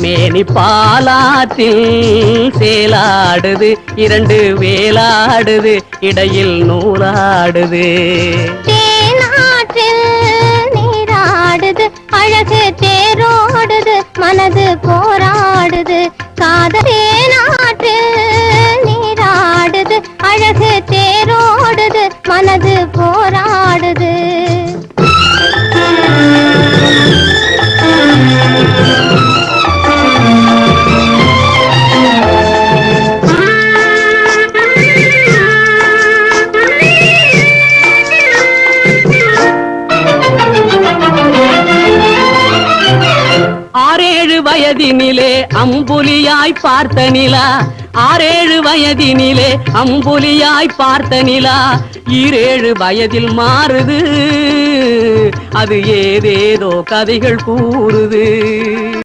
மேனி பாலாற்றில் சேலாடுது, இரண்டு வேலாடுது, இடையில் நூலாடுது. தேனாற்றில் நீராடுது, அழகு தேரோடுது, மனது போராடுது. தேனாற்றில் நீராடுது, அழகு தேரோடுது, மனது போராடுது. ஆறேழு வயதினிலே அம்புலியாய் பார்த்த நிலா, ஆறேழு வயதினிலே அம்புலியாய் பார்த்த நிலா, ஈரேழு வயதில் மாறுது, அது ஏதேதோ கதைகள் கூறுது.